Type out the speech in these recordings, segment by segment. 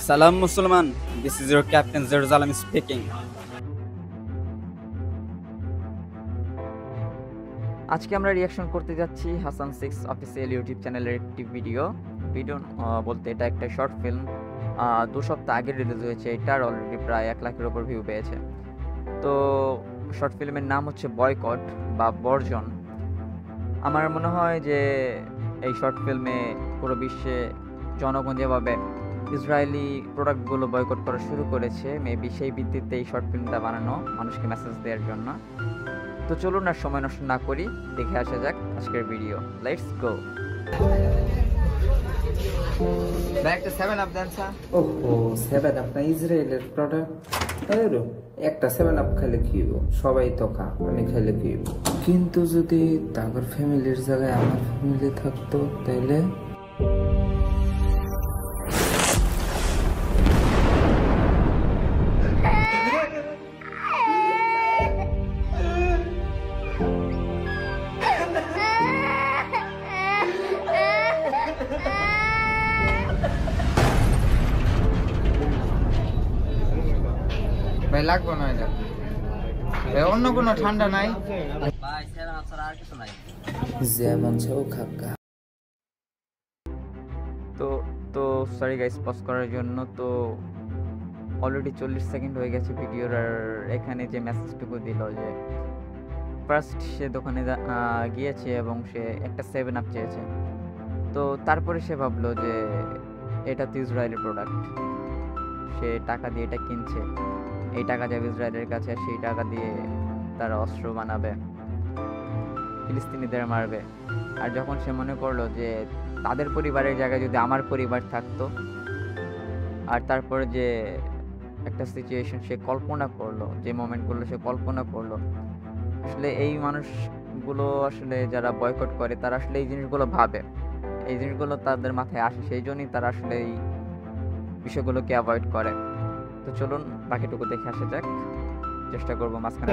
Salam Musliman, this is your Captain Zerusalem speaking. আজকে আমরা reaction করতে যাচ্ছি হাসান 6 অফিসিয়াল ইউটিউব চ্যানেলের একটি ভিডিও বলতে এটা একটা শর্ট ফিল্ম 2 সপ্তাহ আগে রিলিজ হয়েছে। এটার অলরেডি প্রায় 1 লাখের উপর ভিউ পেয়েছে। তো শর্ট ফিল্মের নাম হচ্ছে বয়কট বা বর্জন। আমার মনে হয় যে এই শর্ট ফিল্মে পুরো বিশ্বে জনগণ যেভাবে ইসরায়েলি প্রোডাক্টগুলো বয়কট করা শুরু করেছে, মেবি সেই ভিত্তিতে এই শর্ট ফিল্মটা বানানো মানুষকে মেসেজ দেওয়ার জন্য। তো চলুন আর সময় নষ্ট না করি, দেখে আসা যাক আজকের ভিডিও। Let's go. একটা 7 আপ দেন স্যার। ওহো 7 আপ না ইসরায়েলের প্রোডাক্ট। আরে একটা 7 আপ খাইলে কি হইব? সবাই তো খা, আমি খাইলে কি হইব? কিন্তু যদি তাগর ফ্যামিলির জায়গায় আমার ফ্যামিলি থাকতো তাইলে ভাই লাগবো না এটা। ভাই অন্য কোনো ঠান্ডা নাই? ভাই সেরা ছাড়া আর কিছু নাই। যেমন চাও খাক্কা। তো সরি গাইস পজ করার জন্য। তো অলরেডি 40 সেকেন্ড হয়ে গেছে ভিডিওর, আর এখানে যে মেসেজটুকু দিল যে ফার্স্ট সে দোকানে গিয়েছে এবং সে একটা 7 আপ চেয়েছে। তো তারপরে সে ভাবলো যে এটা তো ইসরায়েলি প্রোডাক্ট, সে টাকা দিয়ে এটা কিনছে, এই টাকা যাবে ইসরায়েলের কাছে, আর সেই টাকা দিয়ে তারা অস্ত্র বানাবে, ফিলিস্তিনিদের মারবে। আর যখন সে মনে করলো যে তাদের পরিবারের জায়গায় যদি আমার পরিবার থাকতো, আর তারপরে যে একটা সিচুয়েশন সে কল্পনা করলো, যে মোমেন্টগুলো সে কল্পনা করলো, আসলে এই মানুষগুলো আসলে যারা বয়কট করে তারা আসলে এই জিনিসগুলো ভাবে, এই জিনিসগুলো তাদের মাথায় আসে, সেই জন্যই তারা আসলে এই বিষয়গুলোকে অ্যাভয়েড করে। তো চলুন বাকিটুকু দেখে আসা যাক, চেষ্টা করবো মাঝখানে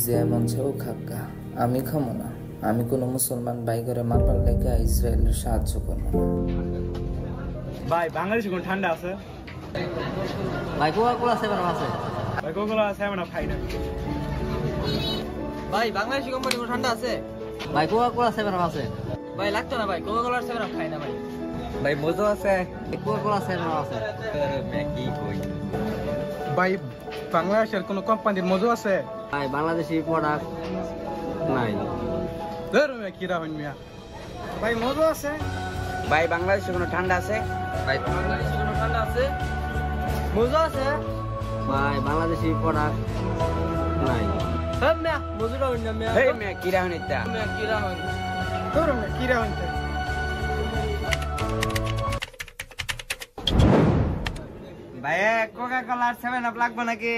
যেমন চাও খাক্কা, আমি খামো না। আমি কোনো মুসলমান ভাই করে মারবার লেগে ইসরায়েলের সাহায্য করবো না। ভাই বাংলাদেশে কোন ঠান্ডা আছে? ভাই কোকা-কোলা 7 আপ আছে। ভাই কোকা-কোলা 7 আপ খাই না। ভাই বাংলাদেশি কোম্পানি কোনো ঠান্ডা আছে? ভাই কোকা-কোলা 7 আপ আছে। ভাই লাগতো না ভাই, কোকা-কোলার 7 আপ খাই না ভাই। ভাই মজা আছে, কোকা-কোলা 7 আপ আছে। কি কই? ভাই বাংলাদেশের কোন কোম্পানির মজু আছে? ভাই বাংলাদেশি প্রোডাক্ট নাই। ধরো কি রাহুল মিয়া। ভাই মজু আছে? ভাই বাংলাদেশে কোনো ঠান্ডা আছে? ভাই বাংলাদেশে কোনো ঠান্ডা আছে? মজা আছে? ভাই বাংলাদেশি প্রোডাক্ট নাই। হ্যাঁ মিয়া, মজুরা হইন না মিয়া। Hey, man, get down it down. মিয়া কি রাহুল? ধরো কি রাহুল? ভাই কোকা-কোলার 7 আপ লাগবে নাকি?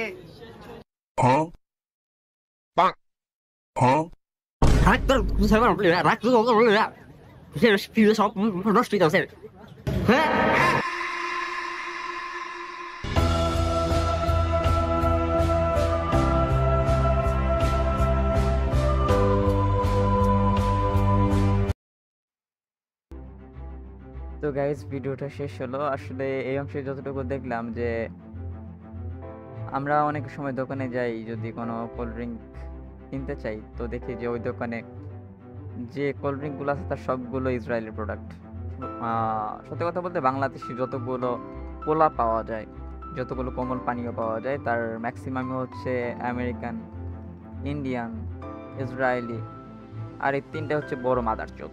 তো গাইস ভিডিওটা শেষ হলো। আসলে এই অংশে যতটুকু দেখলাম যে আমরা অনেক সময় দোকানে যাই, যদি কোনো কোল্ড ড্রিঙ্ক কিনতে চাই তো দেখি যে ওই দোকানে যে কোল্ড ড্রিঙ্কগুলো আছে তার সবগুলো ইসরায়েলি প্রোডাক্ট। সত্যি কথা বলতে বাংলাদেশি যতগুলো কোলা পাওয়া যায়, যতগুলো কোমল পানীয় পাওয়া যায়, তার ম্যাক্সিমামই হচ্ছে আমেরিকান, ইন্ডিয়ান, ইসরায়েলি, আর এই তিনটা হচ্ছে বড় মাদারচোদ।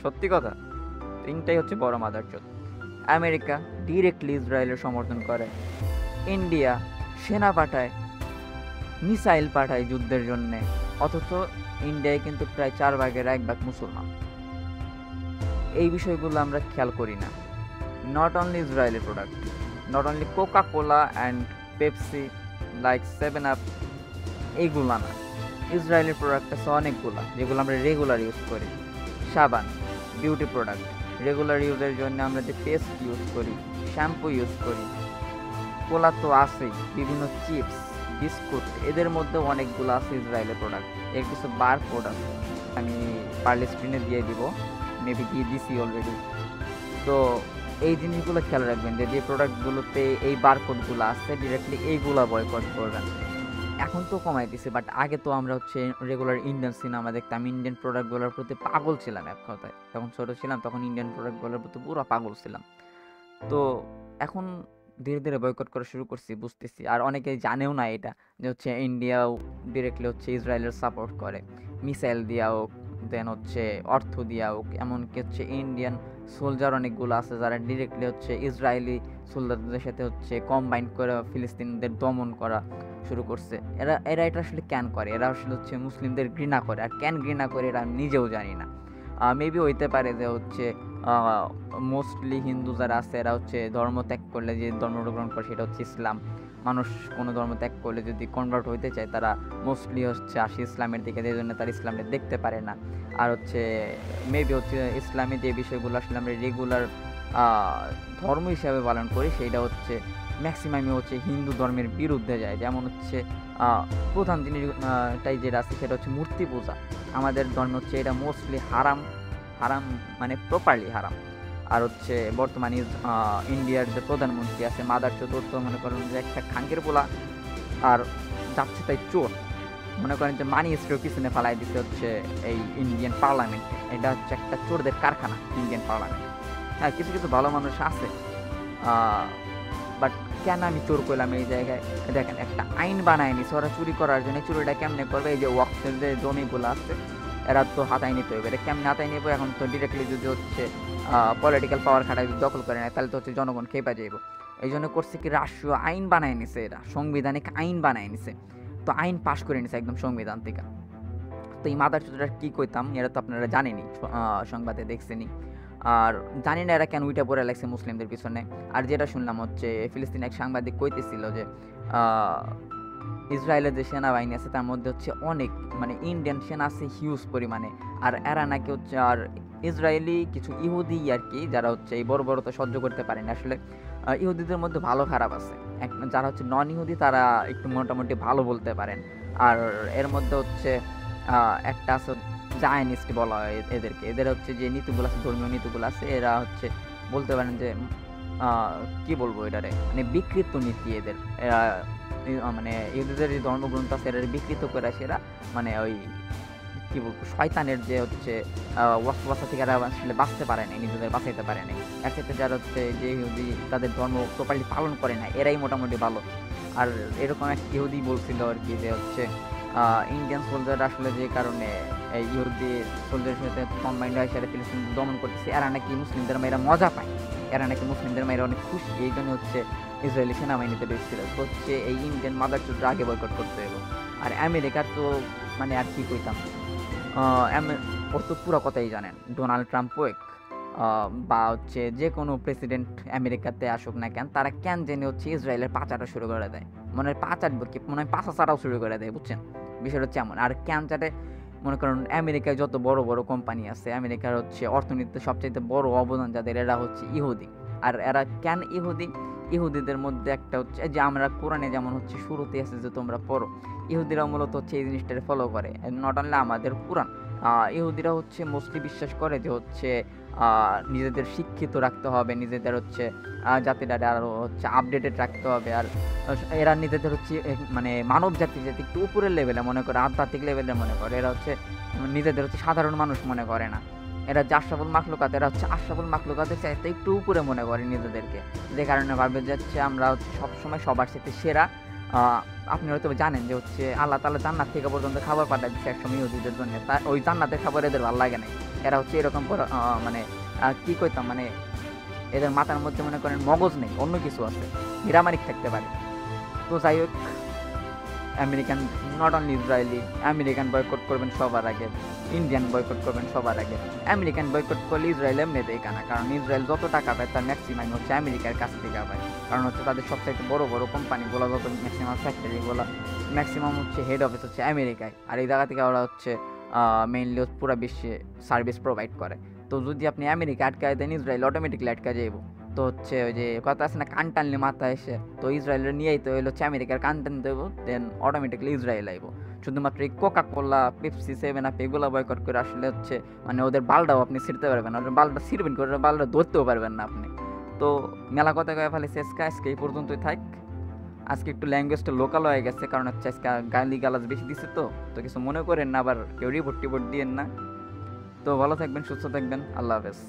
সত্যি কথা, তিনটাই হচ্ছে বড় মাদারচোদ। আমেরিকা ডিরেক্টলি ইসরায়েলের সমর্থন করে, ইন্ডিয়া সেনা পাঠায়, মিসাইল পাঠায় যুদ্ধের জন্যে, অথচ ইন্ডিয়ায় কিন্তু প্রায় 4 ভাগের 1 ভাগ মুসলমান। এই বিষয়গুলো আমরা খেয়াল করি না। Not only Israeli product, not only Coca-Cola and Pepsi like 7 up, এইগুলা না, ইসরায়েলি প্রোডাক্ট আছে অনেকগুলা যেগুলো আমরা রেগুলার ইউজ করি। সাবান, বিউটি প্রোডাক্ট, রেগুলার ইউজের জন্য আমরা যে পেস্ট ইউজ করি, শ্যাম্পু ইউজ করি, কোলা তো আছেই, বিভিন্ন চিপস, বিস্কুট, এদের মধ্যে অনেকগুলো আছে ইসরায়েলের প্রোডাক্ট। এর কিছু বার প্রোডাক্ট আমি পারলে স্ক্রিনে দিয়ে দিব, মেবি দিয়ে দিছি অলরেডি। তো এই জিনিসগুলো খেয়াল রাখবেন যে যে প্রোডাক্টগুলোতে এই বারকোডগুলো আছে ডিরেক্টলি এইগুলা বয়কট করবেন। এখন তো কমাই দিছে, বাট আগে তো আমরা হচ্ছে রেগুলার ইন্ডিয়ান সিনেমা দেখতাম, ইন্ডিয়ান প্রোডাক্টগুলোর প্রতি পাগল ছিলাম। এক কথায় যখন ছোট ছিলাম তখন ইন্ডিয়ান প্রোডাক্টগুলোর প্রতি পুরো পাগল ছিলাম। তো এখন ধীরে ধীরে বয়কট করা শুরু করছি, বুঝতেছি। আর অনেকেই জানেও না এটা যে হচ্ছে ইন্ডিয়াও ডিরেক্টলি হচ্ছে ইসরায়েলের সাপোর্ট করে, মিসাইল দিয়া হোক, দেন হচ্ছে অর্থ দিয়া হোক। এমনকি হচ্ছে ইন্ডিয়ান সোলজার অনেকগুলো আছে যারা ডিরেক্টলি হচ্ছে ইসরায়েলি সোলজারদের সাথে হচ্ছে কম্বাইন করে ফিলিস্তিনিদের দমন করা শুরু করছে। এরা এরা এটা আসলে ক্যান করে, এরা আসলে হচ্ছে মুসলিমদের ঘৃণা করে। আর ক্যান ঘৃণা করে এরা নিজেও জানি না। মেবি হইতে পারে যে হচ্ছে মোস্টলি হিন্দু যারা আছে এরা হচ্ছে ধর্ম ত্যাগ করলে যে ধর্মটা গ্রহণ করে সেটা হচ্ছে ইসলাম। মানুষ কোনো ধর্ম ত্যাগ করলে যদি কনভার্ট হইতে চায় তারা মোস্টলি হচ্ছে আসে ইসলামের দিকে, যে জন্য তারা ইসলামে দেখতে পারে না। আর হচ্ছে মেবি হচ্ছে ইসলামে যে বিষয়গুলো আসলে আমরা রেগুলার ধর্ম হিসাবে পালন করি সেইটা হচ্ছে ম্যাক্সিমামই হচ্ছে হিন্দু ধর্মের বিরুদ্ধে যায়। যেমন হচ্ছে প্রধান জিনিসটাই যেটা আছে সেটা হচ্ছে মূর্তি পূজা। আমাদের ধর্ম হচ্ছে এটা মোস্টলি হারাম, হারাম মানে প্রপারলি হারাম। আর হচ্ছে বর্তমানে ইন্ডিয়ার যে প্রধানমন্ত্রী আছে মাদার চতুর্থ, মনে করেন যে একটা খাঙ্কের পোলা আর যাচ্ছে তাই চোর, মনে করেন যে মানি স্ট্রোর পিছনে ফেলাই দিতে হচ্ছে এই ইন্ডিয়ান পার্লামেন্ট। এটা হচ্ছে একটা চোরদের কারখানা ইন্ডিয়ান পার্লামেন্ট। হ্যাঁ, কিছু কিছু ভালো মানুষ আছে, বাট কেন আমি চোর করলাম এই জায়গায়? দেখেন, একটা আইন বানায় নিছে ওরা চুরি করার জন্য। চুরিটা কেমনে করবে? এই যে ওয়াকফের যে জমিগুলো আছে এরা তো হাতায় নিতে হবে। এটা কেমনে হাতায় নেবো? এখন তো ডিরেক্টলি যদি হচ্ছে পলিটিক্যাল পাওয়ার খাটা যদি দখল করে নেয় তাহলে তো হচ্ছে জনগণ খেপে যাইব। এই জন্য করছে কি, রাষ্ট্রীয় আইন বানায় নিছে, এরা সাংবিধানিক আইন বানায় নিছে। তো আইন পাশ করে নিছে একদম সংবিধান থেকে। তো এই মাদার চোরটা কি কইতাম, এরা তো আপনারা জানেনি, সংবাদে দেখছেনি। আর জানি না এরা কেন উইটা পড়ে লাগছে মুসলিমদের পিছনে। আর যেটা শুনলাম হচ্ছে ফিলিস্তিন এক সাংবাদিক কইতেছিল যে ইসরায়েলের যে সেনাবাহিনী আছে তার মধ্যে হচ্ছে অনেক মানে ইন্ডিয়ান সেনা আছে হিউজ পরিমাণে। আর এরা নাকি হচ্ছে আর ইসরায়েলি কিছু ইহুদি আর কি, যারা হচ্ছে এই বড় বড় তো সহ্য করতে পারেন। আসলে ইহুদিদের মধ্যে ভালো খারাপ আছে, যারা হচ্ছে নন ইহুদি তারা একটু মোটামুটি ভালো বলতে পারেন। আর এর মধ্যে হচ্ছে একটা আছে জায়নিস্ট বলা হয় এদেরকে। এদের হচ্ছে যে নীতিগুলো আছে, ধর্মীয় নীতিগুলো আছে, এরা হচ্ছে বলতে পারেন যে কি বলবো এটারে, মানে বিকৃত নীতি এদের। মানে ইহুদিদের যে ধর্মগ্রন্থ আছে এরা বিকৃত করে সেরা মানে ওই কি বলবো শয়তানের যে হচ্ছে ওয়াসওয়াসা থেকে এরা আসলে বাঁচতে পারে না, নিজেদের বাঁচাইতে পারে না। এর ক্ষেত্রে যারা হচ্ছে যে ইহুদি তাদের ধর্ম প্রপারলি পালন করে না এরাই মোটামুটি ভালো। আর এরকম এক ইহুদি বলছিল আর কি যে হচ্ছে ইন্ডিয়ান সোলজার আসলে যে কারণে এই ইহুদি সোলজারের সাথে কম্বাইন্ড হয়ে সেটা ফিলিস্তিন দমন করতেছে, এরা নাকি মুসলিমদের মেয়েরা মজা পায়, এরা নাকি মুসলিমদের মেয়েরা অনেক খুশি। এই জন্য হচ্ছে ইসরায়েলি সেনাবাহিনীতে ঢুকছিল। হচ্ছে এই ইন্ডিয়ান মাদার চোদ্দ আগে বয়কট করতে হবে। আর আমেরিকার তো মানে আর কি কইতাম, ওর তো পুরো কথাই জানেন। ডোনাল্ড ট্রাম্প হোক বা হচ্ছে যে কোনো প্রেসিডেন্ট আমেরিকাতে আসুক না কেন, তারা কেন জেনে হচ্ছে ইসরায়েলের পাচারটা শুরু করে দেয়। মনে হয় পাচার কি মনে হয় পাচা ছাড়াও শুরু করে দেয়, বুঝছেন বিষয়টা হচ্ছে এমন। আর ক্যান চাটে মনে করেন আমেরিকায় যত বড় বড় কোম্পানি আছে, আমেরিকার হচ্ছে অর্থনীতিতে সবচাইতে বড় অবদান যাদের, এরা হচ্ছে ইহুদি। আর এরা কেন ইহুদি? ইহুদিদের মধ্যে একটা হচ্ছে যে আমরা কোরআনে যেমন হচ্ছে শুরুতে আছে যে তোমরা পড়ো, ইহুদিরা মূলত হচ্ছে এই জিনিসটাকে ফলো করে। নট অনলি আমাদের কোরআন, ইহুদিরা হচ্ছে মোস্টলি বিশ্বাস করে যে হচ্ছে নিজেদের শিক্ষিত রাখতে হবে, নিজেদের হচ্ছে জাতিটাকে আরও হচ্ছে আপডেটেড রাখতে হবে। আর এরা নিজেদের হচ্ছে মানে মানব জাতি যাতে একটু উপরের লেভেলে মনে করে, আধ্যাত্মিক লেভেলে মনে করে। এরা হচ্ছে নিজেদের হচ্ছে সাধারণ মানুষ মনে করে না। এরা যে আশরাফুল মাখলুকাত, এরা হচ্ছে আশরাফুল মাখলুকাতের চাইতে একটু উপরে মনে করে নিজেদেরকে, যে কারণে ভাবে যাচ্ছে আমরা হচ্ছে সবসময় সবার সাথে সেরা। আপনি হয়তো জানেন যে হচ্ছে আল্লাহ তাআলা জান্নাত থেকে পর্যন্ত খাবার পাঠায় দিচ্ছে একসময় ইহুদিদের জন্য। তার ওই জান্নাতের খাবার এদের ভালো লাগে না। এরা হচ্ছে এরকম মানে কি কইতাম, মানে এদের মাথার মধ্যে মনে করেন মগজ নেই, অন্য কিছু আছে, গ্রামারিক থাকতে পারে। তো যাই হোক, American not only Israeli, American boycott করবেন সবার আগে, ইন্ডিয়ান বয়কট করবেন সবার আগে। আমেরিকান বয়কট করলে ইসরায়েল এমনি দেয় কেনা, কারণ ইসরায়েল যত টাকা পায় তার ম্যাক্সিমাম হচ্ছে আমেরিকার কাছ থেকে পায়। কারণ হচ্ছে তাদের সবচাইতে বড় বড় কোম্পানিগুলো, যত ম্যাক্সিমাম ফ্যাক্টরিগুলো ম্যাক্সিমাম হচ্ছে হেড অফিস হচ্ছে আমেরিকায়। আর এই জায়গা থেকে ওরা হচ্ছে মেইনলি পুরো বিশ্বে সার্ভিস প্রোভাইড করে। তো যদি আপনি আমেরিকা আটকায় দেন, ইসরায়েল অটোমেটিকলি আটকা যাইব। তো হচ্ছে ওই যে কথা আছে না, কান টানলে মাথা এসে, তো ইসরায়েলের নিয়েই তো হচ্ছে আমেরিকার কান টান দেবো, দেন অটোমেটিকলি ইসরায়েল আইব। শুধুমাত্র এই কোকা কোলা, পেপসি, 7 আপ এগুলো বয়কট করে আসলে হচ্ছে মানে ওদের বালটাও আপনি ছিঁড়তে পারবেন না, ওদের বালটা ছিঁড়বেন করে বালটা ধরতেও পারবেন না আপনি। তো মেলা কথা কয়ে ফেলেছি আজকে এই পর্যন্তই থাক। আজকে একটু ল্যাঙ্গুয়েজটা লোকাল হয়ে গেছে, কারণ হচ্ছে আজকে গালি গালাজ বেশি দিচ্ছে, তো কিছু মনে করেন না, আবার কেউ রিপোর্ট টিপোর্ট দিয়েন না। তো ভালো থাকবেন, সুস্থ থাকবেন, আল্লাহ হাফেজ।